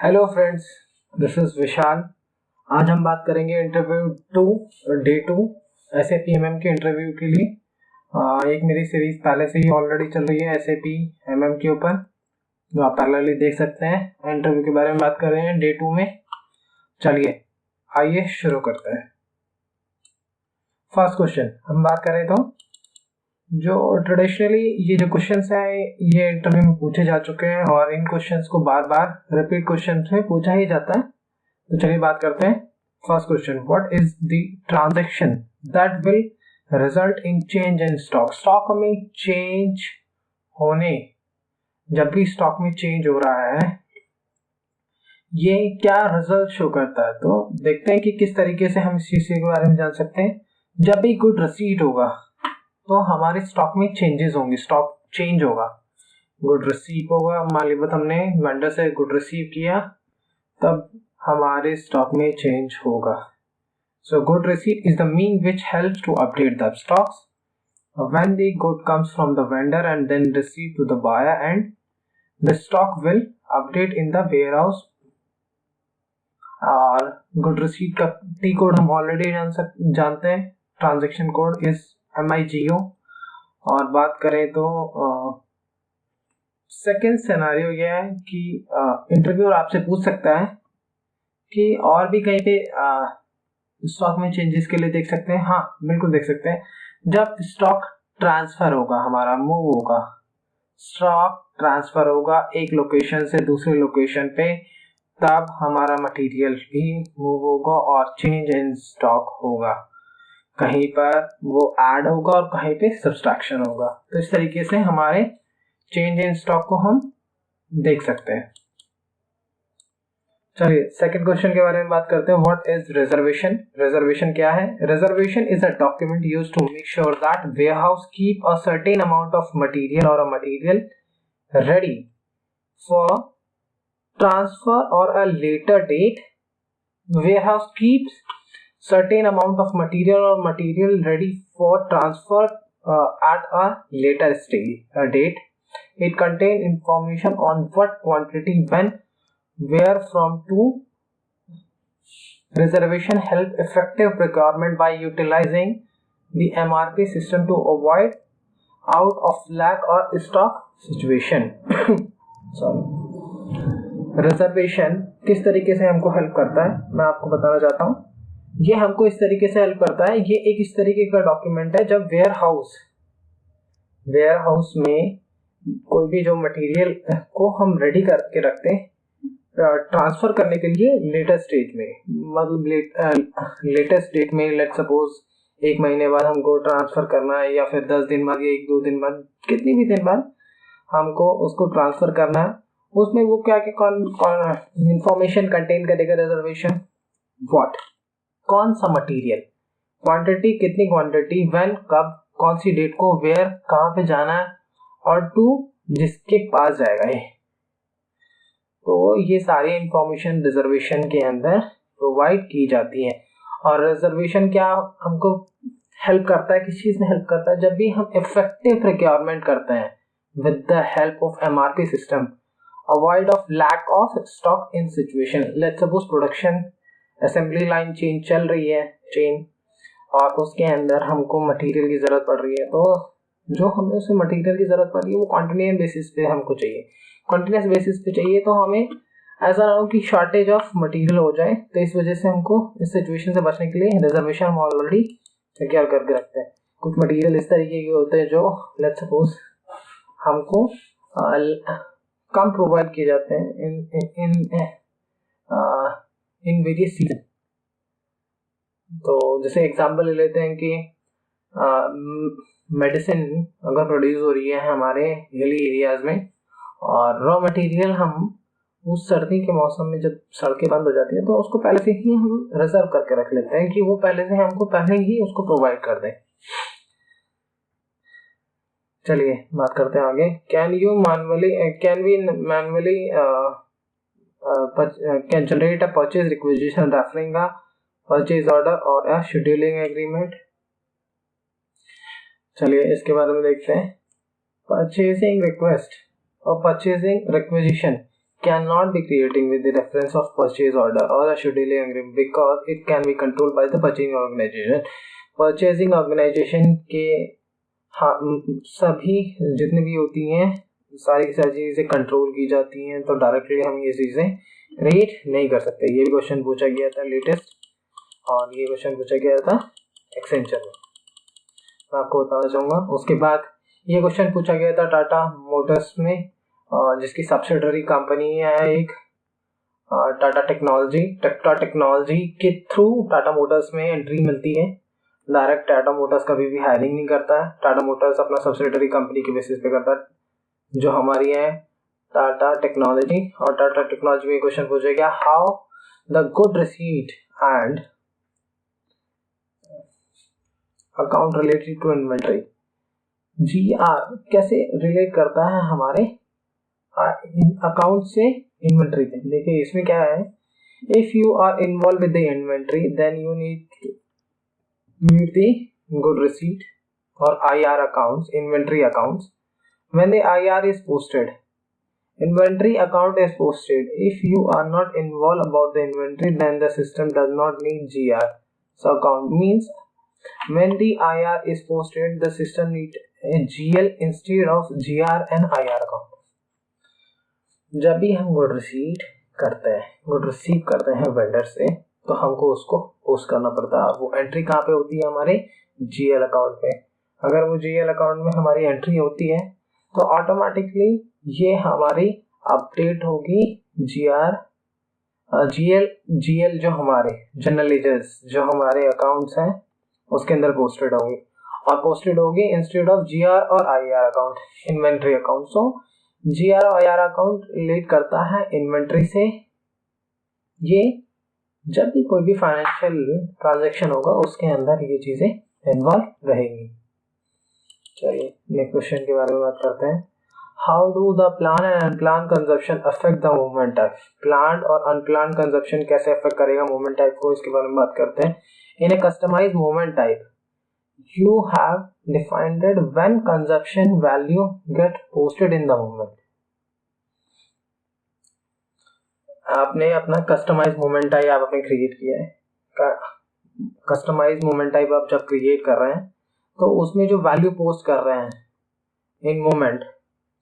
Hello friends, this is Vishal. आज हम बात करेंगे interview day two SAP MM के इंटरव्यू के लिए। एक मेरी सीरीज पहले से ही ऑलरेडी चल रही है एसएपी एमएम के ऊपर, जो आप पैरेलली देख सकते हैं। इंटरव्यू के बारे में बात कर रहे हैं डे टू में। चलिए आइए शुरू करते हैं। फर्स्ट क्वेश्चन हम बात करें तो जो ट्रेडिशनली ये जो क्वेश्चंस हैं ये इंटरव्यू में पूछे जा चुके हैं और इन क्वेश्चंस को बार बार रिपीट क्वेश्चन में पूछा ही जाता है। तो चलिए बात करते हैं। First question, what is the transaction that will result in change in stock. Stock में चेंज होने, जब भी स्टॉक में चेंज हो रहा है ये क्या रिजल्ट शो करता है। तो देखते हैं कि किस तरीके से हम इस चीज के बारे में जान सकते हैं। जब भी गुड रिसीट होगा तो हमारे स्टॉक में चेंजेस होंगे, स्टॉक चेंज होगा। गुड रिसीव होगा, मान लीजिए हमने वेंडर से गुड रिसीव किया तब हमारे स्टॉक में चेंज होगा। So good receipt is the mean which helps to update the stocks when the good comes from the vendor and then receive to the buyer and the stock will update in the warehouse. और good receipt का T code हम already जानते हैं। Transaction code is MIGO। और बात करें तो second scenario यह है कि इंटरव्यूअर आपसे पूछ सकता है कि और भी कहीं पे स्टॉक में चेंजेस के लिए देख सकते हैं। हाँ बिल्कुल देख सकते हैं। जब स्टॉक ट्रांसफर होगा, हमारा मूव होगा, स्टॉक ट्रांसफर होगा एक लोकेशन से दूसरी लोकेशन पे, तब हमारा मटेरियल भी मूव होगा और चेंज इन स्टॉक होगा। कहीं पर वो ऐड होगा और कहीं पे सब्सट्रैक्शन होगा। तो इस तरीके से हमारे चेंज इन स्टॉक को हम देख सकते हैं। चलिए सेकंड क्वेश्चन के बारे में बात करते हैं। What is reservation. रिजर्वेशन क्या है। Reservation is a document used to make sure that warehouse keep a certain amount of material or a material ready for transfer or a later date. Warehouse keeps certain amount of material or material ready for transfer at a later date. It contains information on what quantity, when, where from to. Reservation help effective procurement by utilizing the MRP system to avoid out of lack or stock situation. Sorry. Reservation किस तरीके से हमको help करता है मैं आपको बताना चाहता हूँ। ये हमको इस तरीके से हेल्प करता है। ये एक इस तरीके का डॉक्यूमेंट है जब वेयर हाउस में कोई भी जो मटेरियल को हम रेडी करके रखते हैं ट्रांसफर करने के लिए लेटेस्ट डेट में, मतलब लेटेस्ट डेट में लेट सपोज 1 महीने बाद हमको ट्रांसफर करना है या फिर 10 दिन बाद या 1-2 दिन बाद, कितनी भी दिन बाद हमको उसको ट्रांसफर करना है। उसमें वो क्या इंफॉर्मेशन कंटेन करेगा रिजर्वेशन। व्हाट, कौन सा मटेरियल, क्वांटिटी, कितनी क्वांटिटी, व्हेन, कब, कौन सी डेट को, वेयर, कहाँ पे जाना है, और टू जिसके पास जाएगा ये। तो ये सारी इंफॉर्मेशन रिजर्वेशन के अंदर प्रोवाइड की जाती है। और रिजर्वेशन क्या हमको हेल्प करता है, किस चीज में हेल्प करता है। जब भी हम इफेक्टिव प्रोक्योरमेंट करते हैं with the help of MRP system, avoid of lack of stock in situation. Let's suppose production assembly line chain चल रही है और उसके अंदर हमको मटेरियल की जरूरत पड़ रही है। तो जो हमें उसे मटेरियल की जरूरत पड़ रही है वो कॉन्टिन्यूस बेसिस पे हमको चाहिए। कॉन्टिन्यूस बेसिस पे चाहिए तो हमें ऐसा ना हो कि शॉर्टेज ऑफ मटेरियल हो जाए। तो इस वजह से हमको इस सिचुएशन से बचने के लिए रिजर्वेशन हम ऑलरेडी तैयार करके रखते हैं। कुछ मटेरियल इस तरीके के होते हैं जो लेट्स सपोज हमको कम प्रोवाइड किए जाते हैं इन वेरियस सीजन। तो जैसे एग्जांपल ले लेते हैं कि मेडिसिन अगर प्रोड्यूस हो रही है हमारे हिली एरियाज में और रॉ मटेरियल हम उस सर्दी के मौसम में जब सड़कें बंद हो जाती है तो उसको पहले से ही हम रिजर्व करके रख लेते हैं कि वो पहले से हमको पहले ही उसको प्रोवाइड कर दें। चलिए बात करते हैं आगे। Can we manually can generate a purchase requisition referring a purchase order or a scheduling agreement। चलिए इसके बारे में देखते हैं। परचेजिंग रिक्वेस्ट और purchasing requisition cannot be creating with the reference of purchase order or a scheduling agreement because it can be controlled by the purchasing organization. Purchasing organization के सभी जितनी भी होती हैं सारी की सारी चीज़ें कंट्रोल की जाती हैं, तो डायरेक्टली हम ये चीज़ें क्रिएट नहीं कर सकते। ये भी क्वेश्चन पूछा गया था लेटेस्ट, और ये क्वेश्चन पूछा गया था एक्सेंचर में, मैं आपको बताना चाहूँगा। उसके बाद ये क्वेश्चन पूछा गया था टाटा मोटर्स में, जिसकी सब्सिडरी कंपनी है एक टाटा टेक्नोलॉजी। टाटा टेक्नोलॉजी के थ्रू टाटा मोटर्स में एंट्री मिलती है। डायरेक्ट टाटा मोटर्स कभी भी हायरिंग नहीं करता है, टाटा मोटर्स अपना सब्सिडरी कंपनी के बेसिस पे करता है, जो हमारी है टाटा टेक्नोलॉजी। और टाटा टेक्नोलॉजी में क्वेश्चन पूछा गया, how the good receipt and account related to inventory, GR कैसे रिलेट करता है हमारे अकाउंट से इन्वेंट्री पे। देखिए इसमें क्या है, if you are involve with the inventory then you need the good receipt और IR accounts, inventory accounts. When the IR is posted, inventory account is posted. If you are not involved about the inventory, then the system does not need GR. So account means when the IR is posted, the system need a GL instead of GR and IR account. जब भी हम good receipt करते हैं, good receive करते हैं vendor से, तो हमको उसको पोस्ट करना पड़ता है। वो एंट्री कहाँ पे होती है, हमारे GL अकाउंट पे। अगर वो GL अकाउंट में हमारी एंट्री होती है तो ऑटोमेटिकली ये हमारी अपडेट होगी GL जो हमारे जनरल लेजर्स जो हमारे अकाउंट्स हैं उसके अंदर पोस्टेड होंगी, और पोस्टेड होगी इंस्टेड ऑफ GR और IR अकाउंट, इन्वेंट्री अकाउंट। सो GR और IR अकाउंट रिलेट करता है इन्वेंट्री से। ये जब भी कोई भी फाइनेंशियल ट्रांजैक्शन होगा उसके अंदर ये चीजें इन्वॉल्व रहेंगी। चलिए नेक्स्ट क्वेश्चन के बारे में बात करते हैं। How do the plan and unplan consumption affect the movement type, plan और अनप्लान कंजप्शन कैसे अफेक्ट करेगा मूवमेंट टाइप को, इसके बारे में बात करते हैं। In a customized movement type you have defined when consumption value get posted in the movement. आपने अपना कस्टमाइज मूवमेंट टाइप आप अपने क्रिएट किया है। कस्टमाइज मूवमेंट टाइप आप जब क्रिएट कर रहे हैं तो उसमें जो वैल्यू पोस्ट कर रहे हैं in movement,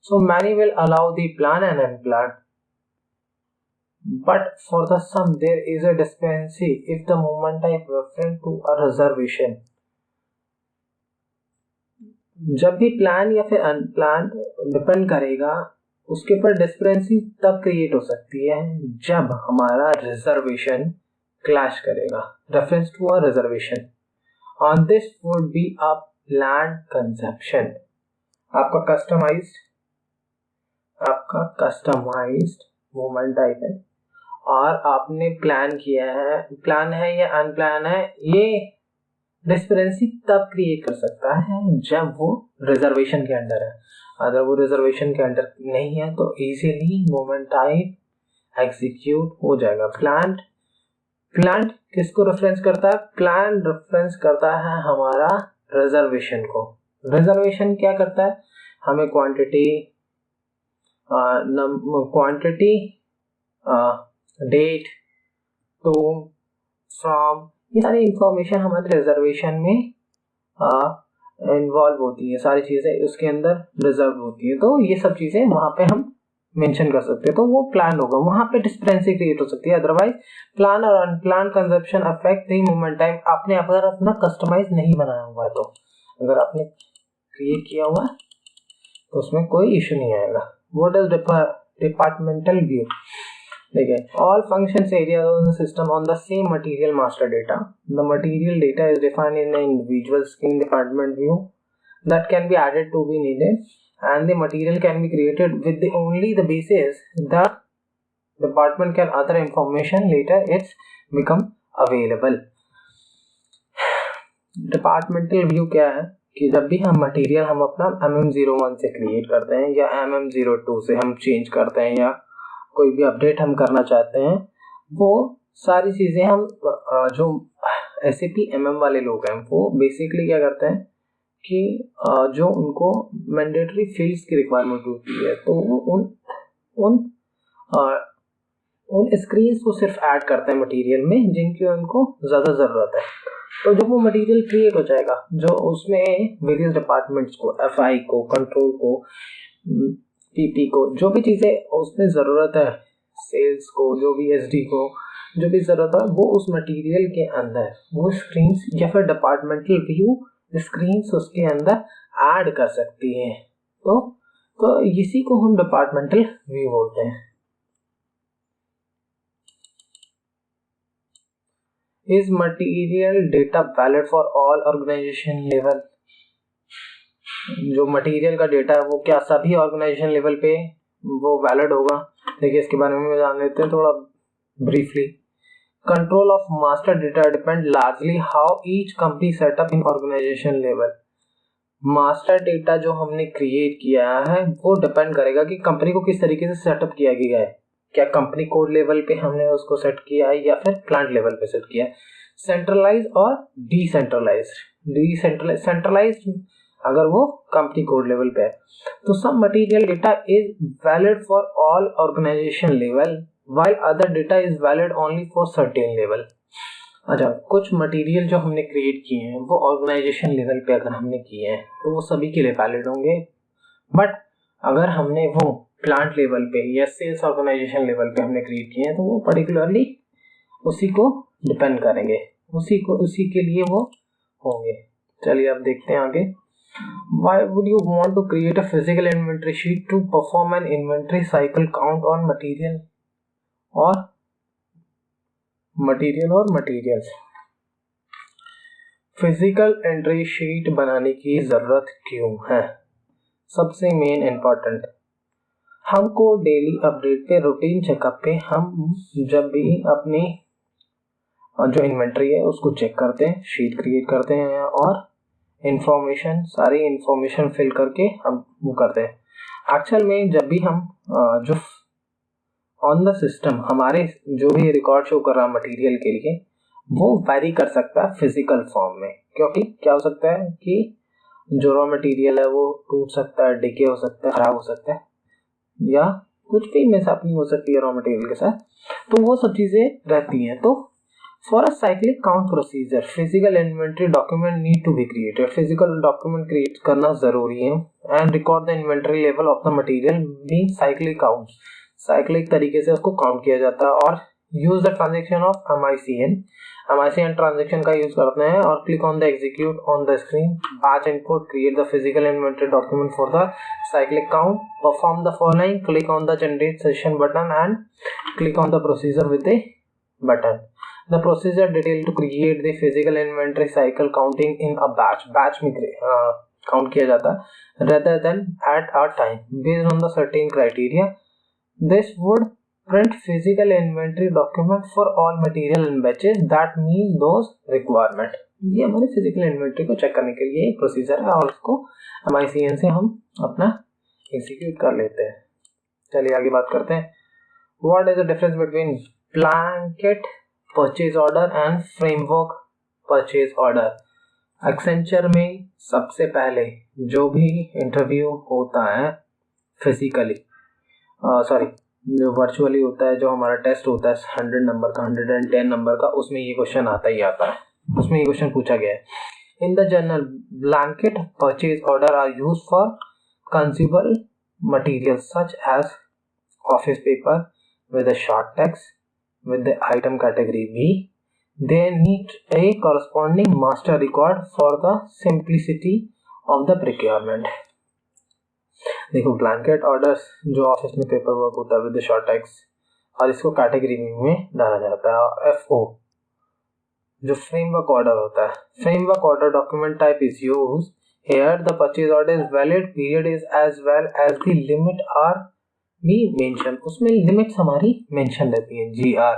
so many will allow the plan and unplan, but for the sum there is a discrepancy if the movement type referring to a reservation. जब भी प्लान या फिर अनप्लान डिपेंड करेगा, उसके ऊपर डिस्क्रिपेंसी तब क्रिएट हो सकती है जब हमारा रिजर्वेशन क्लैश करेगा, reference to a reservation. On this would be a plan consumption. आपका कस्टमाइज्ड मूवमेंट टाइप है और आपने प्लान किया है, प्लान है या अनप्लान है, ये डिस्क्रिपेंसी तब क्रिएट कर सकता है जब वो रिजर्वेशन के अंडर है। अगर वो रिजर्वेशन के अंडर नहीं है तो इजीली मूवमेंट टाइप एग्जीक्यूट हो जाएगा। प्लान किसको रेफरेंस करता है, प्लान रेफरेंस करता है हमारा रिजर्वेशन को। रिजर्वेशन क्या करता है, हमें क्वांटिटी, डेट, टू, फ्रॉम, ये सारी इंफॉर्मेशन हमारे रिजर्वेशन में इन्वॉल्व होती है, सारी चीजें उसके अंदर रिजर्व होती है, तो ये सब चीजें वहां पे हम मेंशन कर सकते हैं, तो वो प्लान होगा, वहां पे डिस्क्रिपेंसी क्रिएट हो सकती है। अदरवाइज प्लान और unplan consumption affect the movement time. आपने अगर अपना कस्टमाइज नहीं बनाया हुआ है, तो अगर आपने क्रिएट किया हुआ है तो उसमें कोई इश्यू नहीं आएगा। व्हाट इज डिपार्टमेंटल व्यू, देखिए, all functions areas of the system on the same material master data. The material data is defined in the individual scheme department view that can be added to be needed, and the material can be created with only the basis the department can other information later it's become available. Departmental view क्या है कि जब भी हम material हम अपना MM01 से create करते हैं या MM02 से हम चेंज करते हैं या कोई भी अपडेट हम करना चाहते हैं, वो सारी चीज़ें हम जो SAP MM वाले लोग हैं वो बेसिकली क्या करते हैं कि जो उनको मैंडेटरी फील्ड्स की रिक्वायरमेंट होती है, तो वो उन उन स्क्रीन्स को सिर्फ ऐड करते हैं मटेरियल में जिनकी उनको ज़्यादा ज़रूरत है। तो जब वो मटेरियल क्रिएट हो जाएगा, जो उसमें वेरियस डिपार्टमेंट्स को, एफआई को, कंट्रोल को, पीपी को, जो भी चीज़ें उसमें ज़रूरत है, सेल्स को, जो भी एसडी को जो भी ज़रूरत है, वो उस मटेरियल के अंदर वो स्क्रीन्स या फिर डिपार्टमेंटल व्यू स्क्रीन्स उसके अंदर ऐड कर सकती हैं। तो इसी को हम डिपार्टमेंटल व्यू बोलते हैं। Is material data valid for all organization level? जो मटेरियल का डेटा है वो क्या सभी ऑर्गेनाइजेशन लेवल पे वो वैलिड होगा? देखिए इसके बारे में जान लेते हैं थोड़ा briefly. Control of master data depend largely how each company setup in organization level. Master data जो हमने क्रिएट किया है वो डिपेंड करेगा कि कंपनी को किस तरीके से सेटअप किया गया है। क्या कंपनी कोड लेवल पे हमने उसको सेट किया है या फिर प्लांट लेवल पे सेट किया है। सेंट्रलाइज और डिसेंट्रलाइज। सेंट्रलाइज अगर वो कंपनी कोड लेवल पे है तो some material data is valid for all organization level while other data is valid only for certain level. अच्छा, कुछ मटेरियल जो हमने क्रिएट किए हैं वो ऑर्गेनाइजेशन लेवल पे अगर हमने किए हैं तो वो सभी के लिए वैलिड होंगे, बट अगर हमने वो प्लांट लेवल पे या सेल्स ऑर्गेनाइजेशन लेवल पे हमने क्रिएट किए हैं तो वो पर्टिकुलरली उसी को डिपेंड करेंगे, उसी के लिए वो होंगे। चलिए अब देखते हैं आगे। Why would you want to create a physical inventory sheet to perform an inventory cycle count on material or materials? Physical entry sheet बनाने की जरूरत क्यों है? सबसे मेन इम्पोर्टेंट, हमको डेली अपडेट पे, रूटीन चेकअप पे हम जब भी अपनी जो इन्वेंट्री है उसको चेक करते हैं, शीट क्रिएट करते हैं और सारी इंफॉर्मेशन फिल करके हम वो करते हैं। एक्चुअल में जब भी हम जो ऑन द सिस्टम हमारे जो भी रिकॉर्ड शो कर रहा है मटेरियल के लिए वो वेरी कर सकता है फिजिकल फॉर्म में, क्योंकि क्या हो सकता है कि जो रॉ मटेरियल है वो टूट सकता है, डिके हो सकता है, खराब हो सकता है या कुछ भी मिसहैपनिंग हो सकती है रॉ मटेरियल के साथ, तो वो सब चीजें रहती हैं। तो for a cyclic count procedure physical inventory document need to be created. Physical document create करना जरूरी है and record the inventory level of the material being cyclic count. Cyclic तरीके से उसको काउंट किया जाता है और use the transaction of MICN transaction का यूज करते हैं और click on the execute on the screen batch input create the physical inventory document for the cyclic count, perform the following, click on the generate session button and click on the procedure with the button. The procedure detailed to create the physical inventory cycle counting in a batch में count किया जाता है rather than at a time based on the certain criteria. This would print physical inventory document for all material in batches that meet those requirement. ये हमारे physical inventory को check करने के लिए एक प्रोसीजर है और उसको MICN से हम अपना एग्जीक्यूट कर लेते हैं। चलिए आगे बात करते हैं। What is the difference between blanket purchase order and framework purchase order? Accenture में सबसे पहले जो भी इंटरव्यू होता है फिजिकली, जो वर्चुअली होता है, जो हमारा टेस्ट होता है 100 नंबर का, 110 नंबर का, उसमें ये क्वेश्चन आता ही आता है। उसमें ये क्वेश्चन पूछा गया है, in the general blanket purchase order are used for consumable material such as office paper with a short text with the item category B. They need a corresponding master record for the simplicity of the procurement. देखो blanket orders जो office में paper work होता है with short tax और इसको category में डाला जाता है। FO जो फ्रेमवर्क ऑर्डर होता है, framework order document type is used here. The purchase order is valid period is as well as the limit are भी मेंशन, उसमें लिमिट्स हमारी मेंशन रहती हैं। GR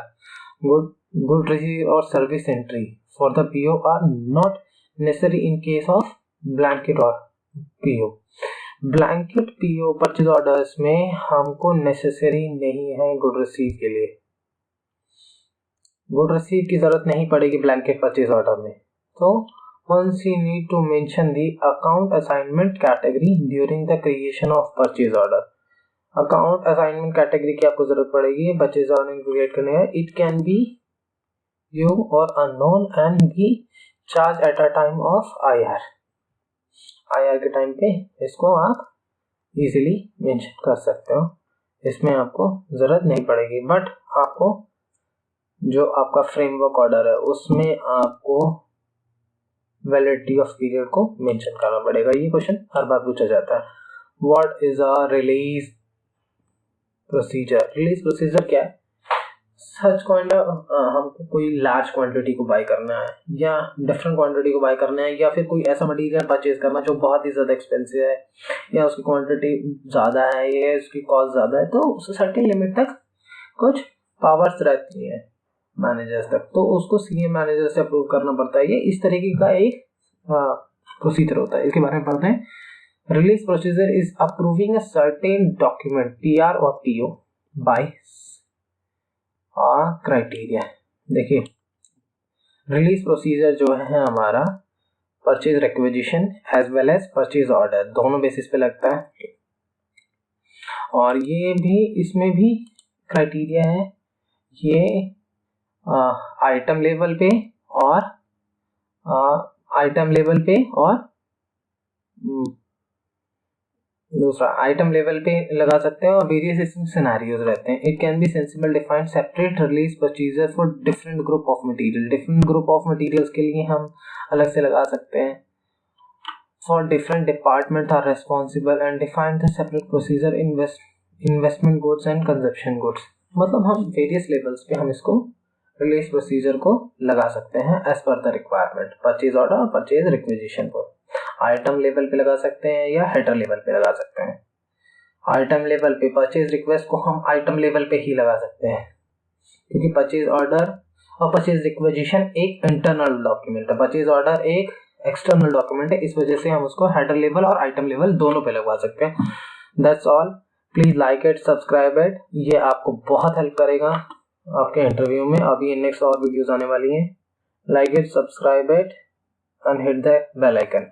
गुड रिसीव और service entry for the PO are not necessary in case of blanket और PO। Blanket PO purchase orders में हमको necessary नहीं है गुड रिसीव के लिए, गुड रिसीव की जरूरत नहीं पड़ेगी ब्लैंकेट परचेज ऑर्डर में। तो once you need to mention the account assignment category during the creation of purchase order, account assignment category की आपको जरूरत पड़ेगी परचेज ऑर्डर क्रिएट करने का। इट कैन बी यू और unknown and B charge at a time of IR के time पे इसको आप इजीली मेंशन कर सकते हो, इसमें आपको जरूरत नहीं पड़ेगी। बट आपको जो आपका फ्रेमवर्क ऑर्डर है उसमें आपको वैलिडिटी ऑफ पीरियड को मेंशन करना पड़ेगा। ये क्वेश्चन हर बार पूछा जाता है। What is a release procedure? Release procedure क्या है? सच हमको कोई लार्ज क्वांटिटी को बाय करना है या डिफरेंट क्वांटिटी को बाय करना है, या फिर कोई ऐसा मटेरियल परचेज करना जो बहुत ही ज़्यादा एक्सपेंसिव है या उसकी क्वांटिटी ज़्यादा है या उसकी कॉस्ट ज़्यादा है, तो उसे सर्टेन लिमिट तक कुछ पावर्स रहती है मैनेजर्स तक, तो उसको सीनियर मैनेजर से अप्रूव करना पड़ता है। ये इस तरीके का एक प्रोसीजर होता है, इसके बारे में पढ़ते हैं। Release procedure is approving a certain document PR और PO बाय क्राइटेरिया। देखिए रिलीज प्रोसीजर जो है हमारा purchase requisition as well as purchase order दोनों बेसिस पे लगता है, और ये भी इसमें भी क्राइटेरिया है। ये आइटम लेवल पे और दूसरा आइटम लेवल पे लगा सकते हैं, और वेरियस इसमें सिनेरियोज रहते हैं। It can be sensible defined separate release procedure for different group of material. Different group of materials के लिए हम अलग से लगा सकते हैं। For different department are responsible and define the separate procedure investment goods and consumption goods. मतलब हम वेरियस लेवल्स पे हम इसको रिलीज प्रोसीजर को लगा सकते हैं as per the requirement, purchase order और परचेज रिक्विजिशन को। आइटम लेवल पे लगा सकते हैं या हेडर लेवल पे लगा सकते हैं। आइटम लेवल पे परचेज रिक्वेस्ट को हम आइटम लेवल पे ही लगा सकते हैं, क्योंकि परचेज ऑर्डर और परचेज रिक्विजिशन एक इंटरनल डॉक्यूमेंट है, परचेज ऑर्डर एक एक्सटर्नल डॉक्यूमेंट है, इस वजह से हम उसको हेडर लेवल और आइटम लेवल दोनों पे लगवा सकते हैं। That's all. Please like it, subscribe it, ये आपको बहुत हेल्प करेगा आपके इंटरव्यू में। अभी नेक्स्ट और वीडियोस आने वाली हैं। Like it, subscribe it and hit the bell icon.